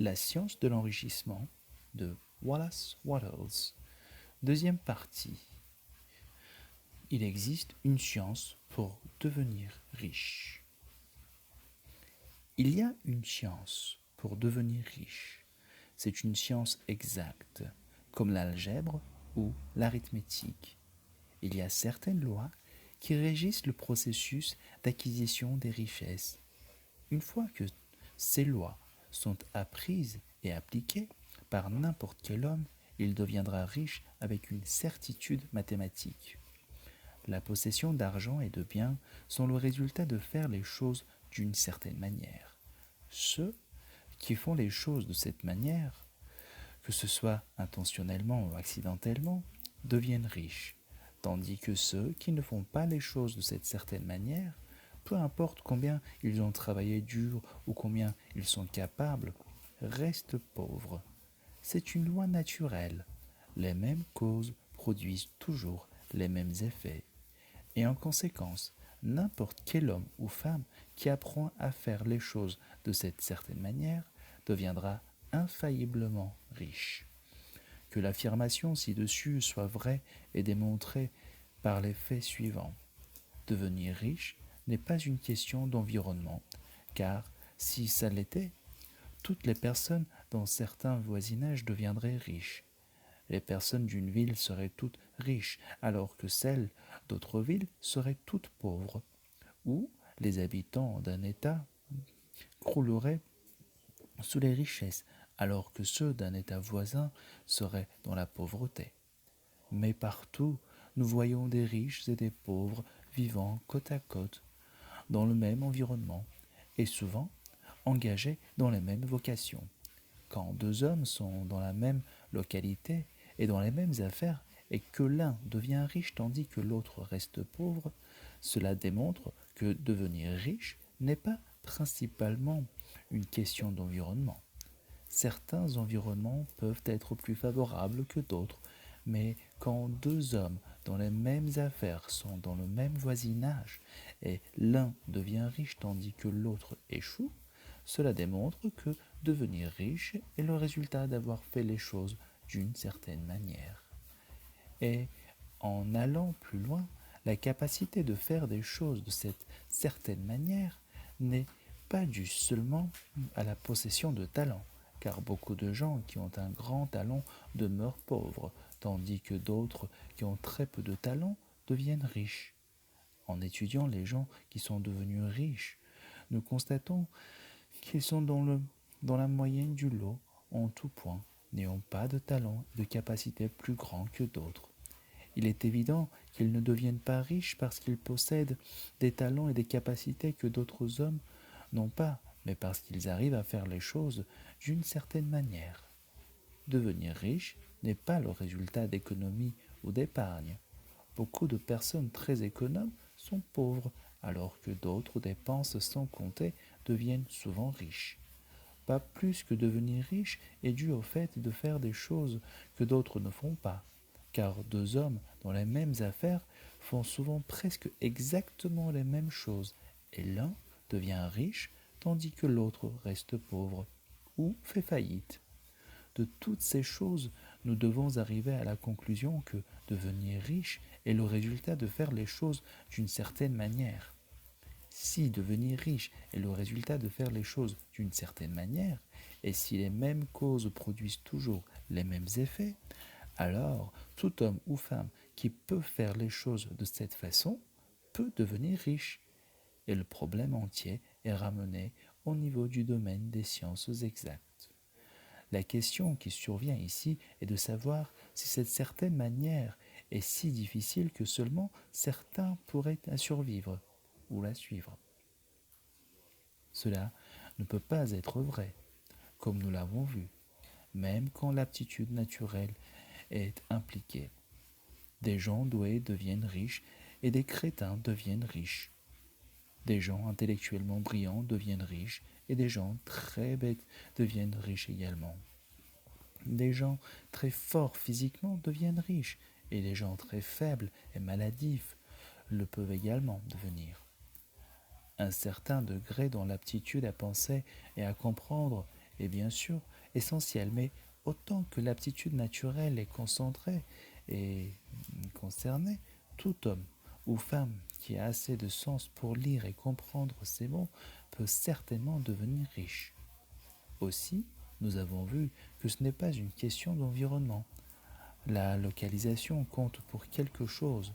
La science de l'enrichissement de Wallace Wattles. Deuxième partie. Il existe une science pour devenir riche. Il y a une science pour devenir riche. C'est une science exacte, comme l'algèbre ou l'arithmétique. Il y a certaines lois qui régissent le processus d'acquisition des richesses. Une fois que ces lois sont apprises et appliquées par n'importe quel homme, il deviendra riche avec une certitude mathématique. La possession d'argent et de biens sont le résultat de faire les choses d'une certaine manière. Ceux qui font les choses de cette manière, que ce soit intentionnellement ou accidentellement, deviennent riches, tandis que ceux qui ne font pas les choses de cette certaine manière, peu importe combien ils ont travaillé dur ou combien ils sont capables, restent pauvres. C'est une loi naturelle. Les mêmes causes produisent toujours les mêmes effets. Et en conséquence, n'importe quel homme ou femme qui apprend à faire les choses de cette certaine manière deviendra infailliblement riche. Que l'affirmation ci-dessus soit vraie est démontrée par les faits suivants. Devenir riche n'est pas une question d'environnement, car si ça l'était, toutes les personnes dans certains voisinages deviendraient riches. Les personnes d'une ville seraient toutes riches, alors que celles d'autres villes seraient toutes pauvres. Ou les habitants d'un État crouleraient sous les richesses, alors que ceux d'un État voisin seraient dans la pauvreté. Mais partout, nous voyons des riches et des pauvres vivant côte à côte, dans le même environnement, et souvent engagés dans les mêmes vocations. Quand deux hommes sont dans la même localité et dans les mêmes affaires, et que l'un devient riche tandis que l'autre reste pauvre, cela démontre que devenir riche n'est pas principalement une question d'environnement. Certains environnements peuvent être plus favorables que d'autres, mais quand deux hommes dans les mêmes affaires sont dans le même voisinage et l'un devient riche tandis que l'autre échoue, cela démontre que devenir riche est le résultat d'avoir fait les choses d'une certaine manière. Et en allant plus loin, la capacité de faire des choses de cette certaine manière n'est pas due seulement à la possession de talent, car beaucoup de gens qui ont un grand talent demeurent pauvres, tandis que d'autres qui ont très peu de talent deviennent riches. En étudiant les gens qui sont devenus riches, nous constatons qu'ils sont dans la moyenne du lot en tout point, n'ayant pas de talent et de capacité plus grands que d'autres. Il est évident qu'ils ne deviennent pas riches parce qu'ils possèdent des talents et des capacités que d'autres hommes n'ont pas, mais parce qu'ils arrivent à faire les choses d'une certaine manière. Devenir riche n'est pas le résultat d'économie ou d'épargne. Beaucoup de personnes très économes sont pauvres, alors que d'autres dépensent sans compter deviennent souvent riches. Pas plus que devenir riche est dû au fait de faire des choses que d'autres ne font pas, car deux hommes dans les mêmes affaires font souvent presque exactement les mêmes choses, et l'un devient riche tandis que l'autre reste pauvre ou fait faillite. De toutes ces choses, nous devons arriver à la conclusion que devenir riche est le résultat de faire les choses d'une certaine manière. Si devenir riche est le résultat de faire les choses d'une certaine manière, et si les mêmes causes produisent toujours les mêmes effets, alors tout homme ou femme qui peut faire les choses de cette façon peut devenir riche. Et le problème entier est ramené au niveau du domaine des sciences exactes. La question qui survient ici est de savoir si cette certaine manière est si difficile que seulement certains pourraient la survivre ou la suivre. Cela ne peut pas être vrai, comme nous l'avons vu, même quand l'aptitude naturelle est impliquée. Des gens doués deviennent riches et des crétins deviennent riches. Des gens intellectuellement brillants deviennent riches et des gens très bêtes deviennent riches également. Des gens très forts physiquement deviennent riches et des gens très faibles et maladifs le peuvent également devenir. Un certain degré dans l'aptitude à penser et à comprendre est bien sûr essentielle, mais autant que l'aptitude naturelle est concentrée et concernée, tout homme ou femme qui a assez de sens pour lire et comprendre ces mots peut certainement devenir riche. Aussi, nous avons vu que ce n'est pas une question d'environnement. La localisation compte pour quelque chose.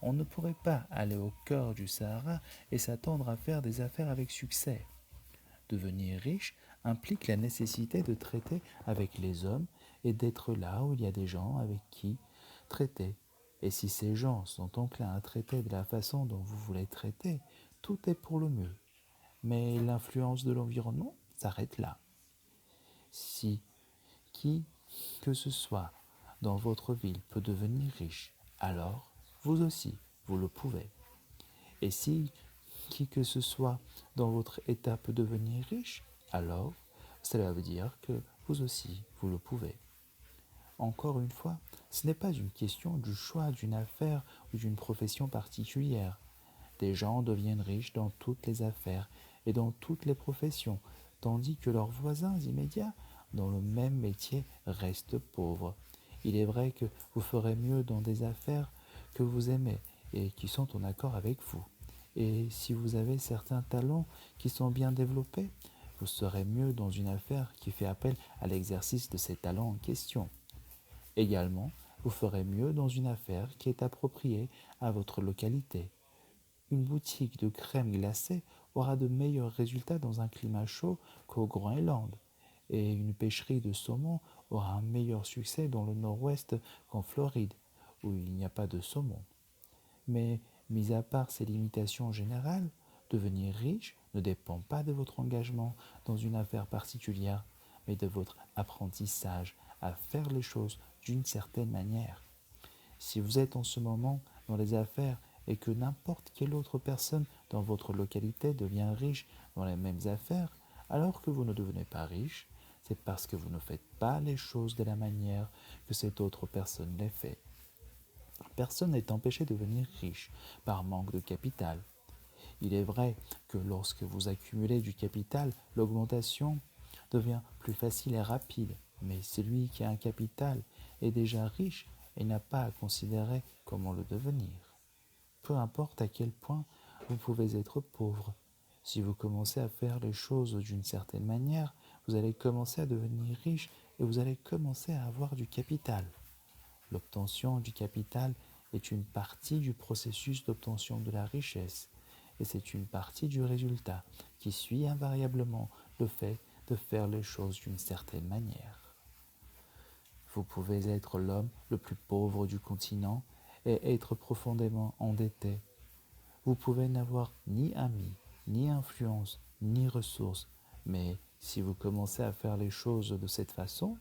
On ne pourrait pas aller au cœur du Sahara et s'attendre à faire des affaires avec succès. Devenir riche implique la nécessité de traiter avec les hommes et d'être là où il y a des gens avec qui traiter. Et si ces gens sont enclins à traiter de la façon dont vous voulez traiter, tout est pour le mieux. Mais l'influence de l'environnement s'arrête là. Si qui que ce soit dans votre ville peut devenir riche, alors vous aussi, vous le pouvez. Et si qui que ce soit dans votre état peut devenir riche, alors cela veut dire que vous aussi, vous le pouvez. Encore une fois, ce n'est pas une question du choix d'une affaire ou d'une profession particulière. Des gens deviennent riches dans toutes les affaires et dans toutes les professions, tandis que leurs voisins immédiats, dans le même métier, restent pauvres. Il est vrai que vous ferez mieux dans des affaires que vous aimez et qui sont en accord avec vous. Et si vous avez certains talents qui sont bien développés, vous serez mieux dans une affaire qui fait appel à l'exercice de ces talents en question. Également, vous ferez mieux dans une affaire qui est appropriée à votre localité. Une boutique de crème glacée aura de meilleurs résultats dans un climat chaud qu'au Groenland, et une pêcherie de saumon aura un meilleur succès dans le nord-ouest qu'en Floride, où il n'y a pas de saumon. Mais, mis à part ces limitations générales, devenir riche ne dépend pas de votre engagement dans une affaire particulière, mais de votre apprentissage à faire les choses d'une certaine manière. Si vous êtes en ce moment dans les affaires et que n'importe quelle autre personne dans votre localité devient riche dans les mêmes affaires, alors que vous ne devenez pas riche, c'est parce que vous ne faites pas les choses de la manière que cette autre personne les fait. Personne n'est empêché de devenir riche par manque de capital. Il est vrai que lorsque vous accumulez du capital, l'augmentation devient plus facile et rapide, mais celui qui a un capital est déjà riche et n'a pas à considérer comment le devenir. Peu importe à quel point vous pouvez être pauvre, si vous commencez à faire les choses d'une certaine manière, vous allez commencer à devenir riche et vous allez commencer à avoir du capital. L'obtention du capital est une partie du processus d'obtention de la richesse et c'est une partie du résultat qui suit invariablement le fait de faire les choses d'une certaine manière. Vous pouvez être l'homme le plus pauvre du continent et être profondément endetté. Vous pouvez n'avoir ni amis, ni influence, ni ressources, mais si vous commencez à faire les choses de cette façon,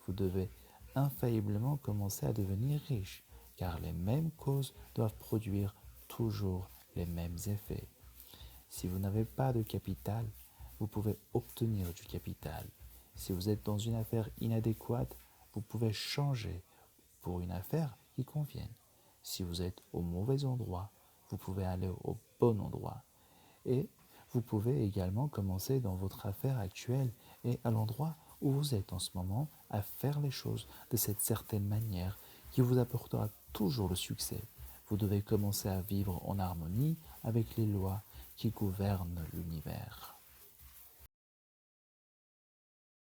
vous devez infailliblement commencer à devenir riche, car les mêmes causes doivent produire toujours les mêmes effets. Si vous n'avez pas de capital, vous pouvez obtenir du capital. Si vous êtes dans une affaire inadéquate, vous pouvez changer pour une affaire qui convienne. Si vous êtes au mauvais endroit, vous pouvez aller au bon endroit. Et vous pouvez également commencer dans votre affaire actuelle et à l'endroit où vous êtes en ce moment à faire les choses de cette certaine manière qui vous apportera toujours le succès. Vous devez commencer à vivre en harmonie avec les lois qui gouvernent l'univers.